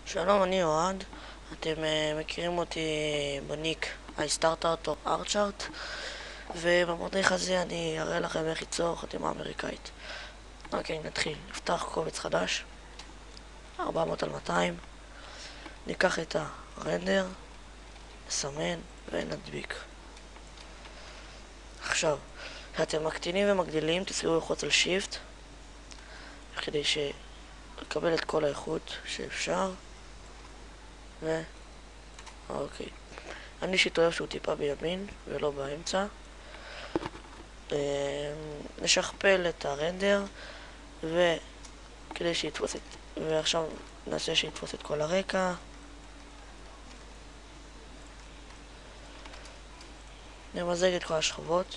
שלום, אני אוהד. אתם מכירים אותי בניק iStartart או ארצ'ארט, ובמדריך הזה אני אראה לכם איך ליצור חתימה אמריקאית. אוקיי, נתחיל. נפתח קובץ חדש, 400 על 200. ניקח את הרנדר, נסמן ונדביק. עכשיו, כשאתם מקטינים ומגדילים, תצטרכו ללחוץ על Shift כדי לקבל את כל האיכות שאפשר. אוקיי. אני אישית אוהב שהוא טיפה בימין ולא באמצע. נשכפל את הרנדר וכדי שיתפוס את... ועכשיו נעשה שיתפוס את כל הרקע. נמזג את כל השכבות.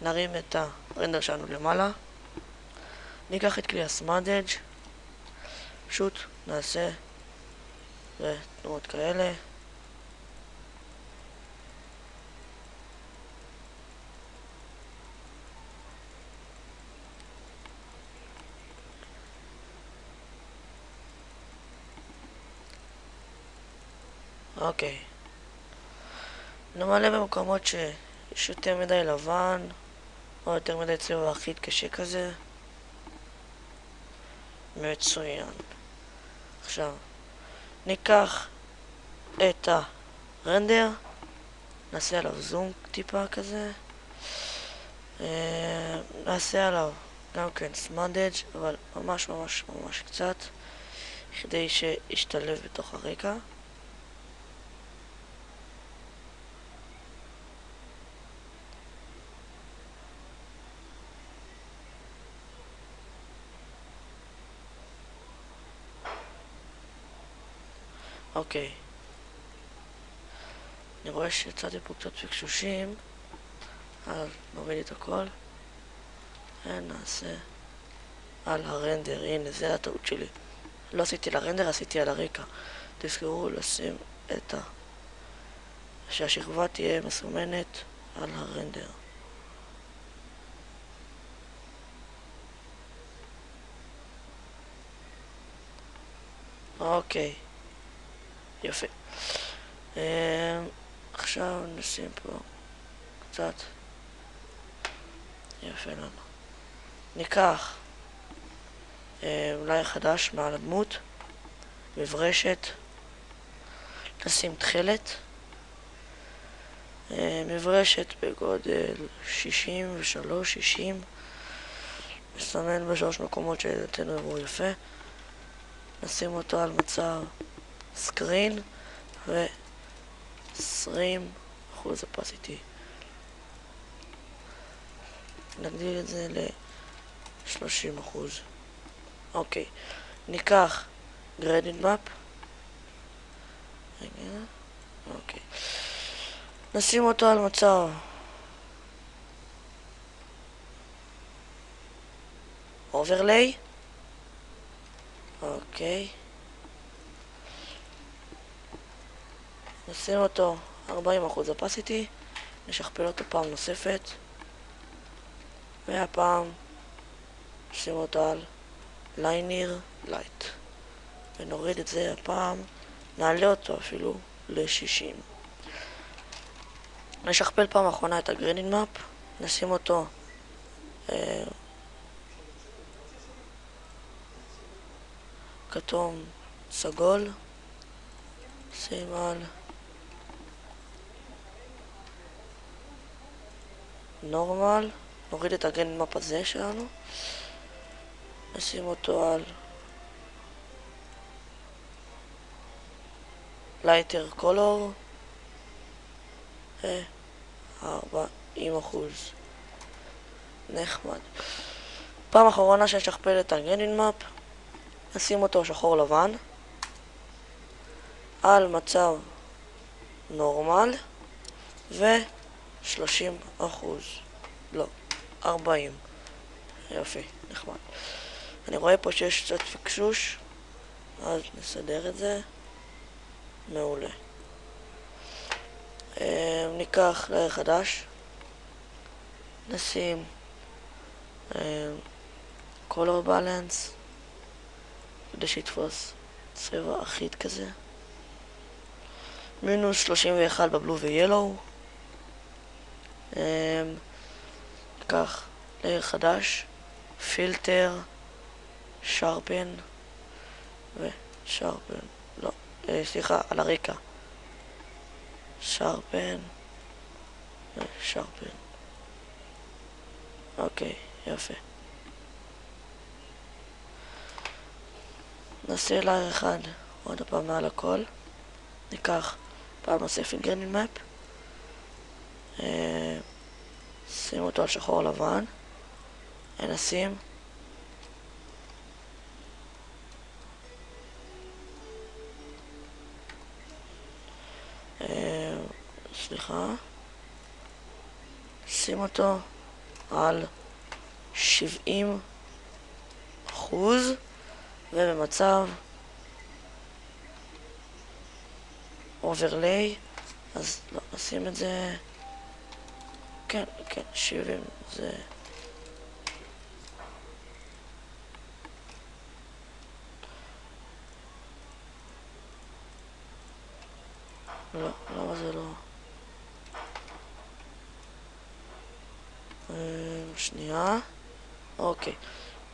נרים את הרנדר שלנו למעלה. ניקח את כלי הסמאדג', פשוט נעשה ותנועות כאלה. אוקיי. נמלא במקומות שיש יותר מדי לבן או יותר מדי צבע אחיד קשה כזה. מצוין. עכשיו ניקח את הרנדר, נעשה עליו זום טיפה כזה, נעשה עליו גם כן סמאדג' אבל ממש ממש ממש קצת כדי שישתלב בתוך הרקע. אוקיי, אני רואה שיצאתי פה קצת פקשושים, אז נוריד את הכל ונעשה על הרנדר. הנה, זה הטעות שלי, לא עשיתי לרנדר, עשיתי על הרקע. תזכרו לשים את שהשכבה תהיה מסומנת על הרנדר. אוקיי, יפה. עכשיו נשים פה קצת יפה לנו. ניקח אולי חדש מעל הדמות, מברשת, נשים תכלת, מברשת בגודל 63-60, נסמן בשלוש מקומות שלדעתנו יראו יפה. נשים אותו על מצב סקרין ו-20% opacity. נגדיל את זה ל-30%. אוקיי, ניקח gradient map. רגע, אוקיי. נשים אותו על מצב overlay. אוקיי. נשים אותו 40% opacity. נשכפל אותו פעם נוספת. והפעם נשים אותו על linear light. ונוריד את זה הפעם. נעלה אותו אפילו ל-60. נשכפל פעם אחרונה את הגרדיאנט מאפ. נשים אותו כתום סגול. שים על נורמל. נוריד את הגרדיאנט מאפ הזה שלנו. נשים אותו על lighter color. 40%. נחמד. פעם אחרונה שנשכפל את הגרדיאנט מאפ, נשים אותו שחור לבן על מצב נורמל ו-30%. לא, 40. יופי, נחמד. אני רואה פה שיש קצת פקשוש, אז נסדר את זה. מעולה. ניקח לייר חדש, נשים color balance כדי שיתפוס צבע אחיד כזה. מינוס 31 בבלו וילו. ניקח לייר חדש, פילטר, שרפן ושרפן, לא, סליחה, על הרקע, שרפן ושרפן. אוקיי, יפה. נעשה לייר אחד עוד הפעם מעל הכל. ניקח פעם נוספת גרנינג מפ, שים אותו על שחור לבן, נשים סליחה, שים אותו על 70% ובמצב אוברליי, אז לא, נשים את זה, כן, 70 זה לא, למה זה לא? שנייה. אוקיי,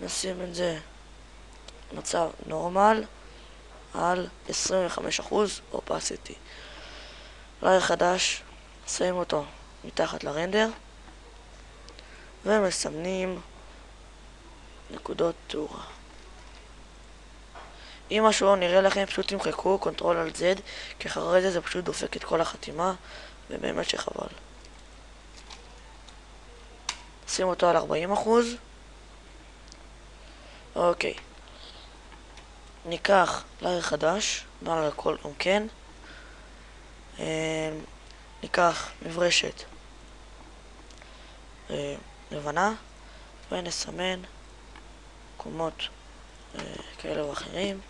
נשים את זה מצב נורמל על 25% אופסיטי. לייר חדש, שים אותו מתחת לרנדר ומסמנים נקודות תאורה. אם משהו לא נראה לכם, פשוט תמחקו קונטרול על Z, כי אחרי זה פשוט דופק את כל החתימה, ובאמת שחבל. שים אותו על 40%. אוקיי. ניקח לייר חדש, מעל הכל גם כן. ניקח מברשת לבנה, ונסמן מקומות כאלה ואחרים.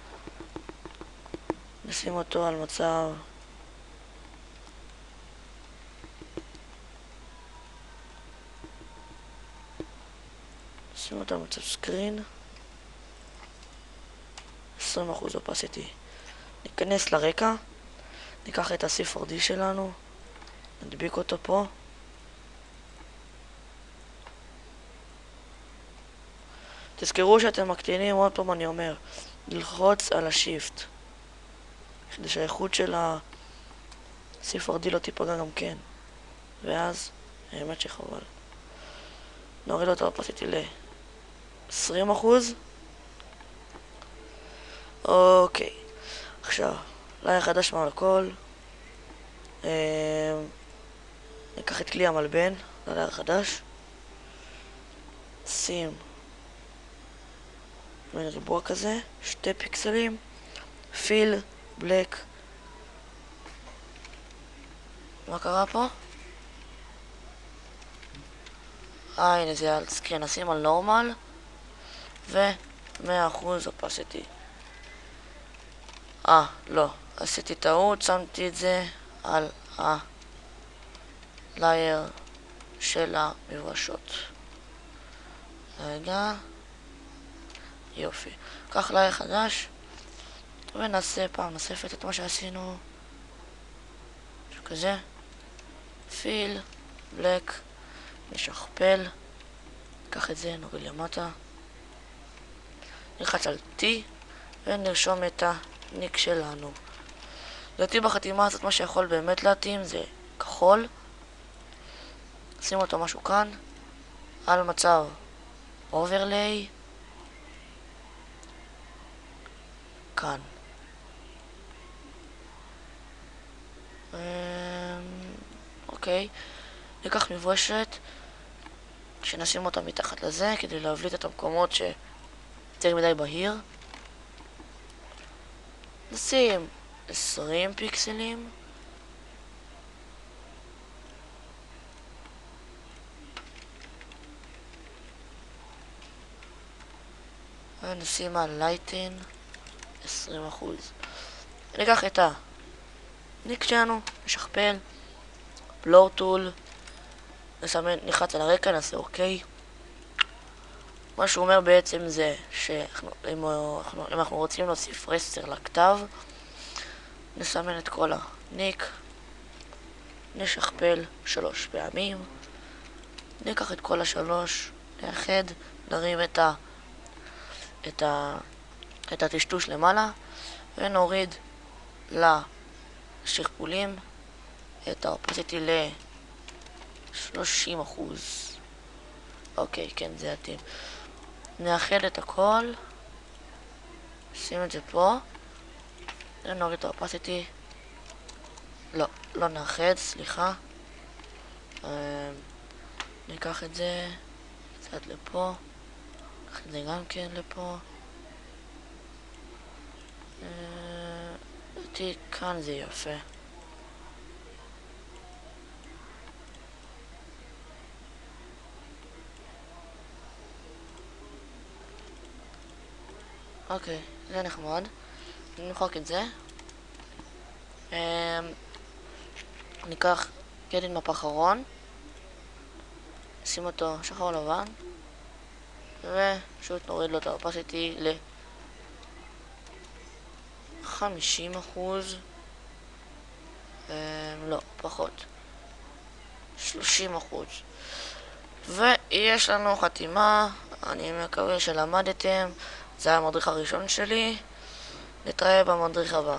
נשים אותו על מצב סקרין 20% אופסיטי. ניכנס לרקע, ניקח את ה-C4D שלנו, נדביק אותו פה, תזכרו שאתם מקטינים, עוד פעם אני אומר, ללחוץ על השיפט כדי שהאיכות של ה-C4D לא תיפגע גם כן, ואז האמת שחבל. נוריד אותו אופסיטי ל-20%. אוקיי, עכשיו לייר חדש מעל הכל, ניקח את כלי המלבן ללייר חדש, שים בין ריבוע כזה, 2 פיקסלים, פיל, בלק. מה קרה פה? הנה זה על סקרין, נשים על נורמל ו-100% אופסיטי. לא, עשיתי טעות, שמתי את זה על הלייר של המברשות. רגע, יופי. קח לייר חדש ונעשה פעם נוספת את מה שעשינו, משהו כזה, פיל, בלק, נשכפל, ניקח את זה, נוריד למטה, נלחץ על T ונרשום את הניק שלנו. לדעתי בחתימה הזאת מה שיכול באמת להתאים זה כחול, שים אותו משהו כאן, על מצב אוברליי, כאן. אוקיי, ניקח מברשת שנשים אותה מתחת לזה כדי להבליט את המקומות שיותר מדי בהיר. נשים 20 פיקסלים, ונשים על לייטן 20%. ניקח את הניק שלנו, נשכפל, בלור טול, נסמן, נחץ על הרקע, נעשה אוקיי. מה שהוא אומר בעצם זה שאם אנחנו רוצים להוסיף רסטר לכתב, נסמן את כל הניק, נשכפל 3 פעמים, ניקח את כל השלוש, נאחד, נרים את הטשטוש למעלה, ונוריד לשכפולים את האופסיטי ל-30%. אוקיי, כן, זה יתאים. נאחד את הכל, שים את זה פה, ונוריד את האופסיטי. לא נאחד, סליחה. ניקח את זה קצת לפה, ניקח את זה גם כן לפה. לדעתי כאן זה יפה. אוקיי, זה נחמד. נמחוק את זה. ניקח ידין מפה אחרון, נשים אותו שחור לבן, ופשוט נוריד לו את האופסיטי ל-50%. לא, פחות, 30%. ויש לנו חתימה. אני מקווה שלמדתם. זה המדריך הראשון שלי. נתראה במדריך הבא.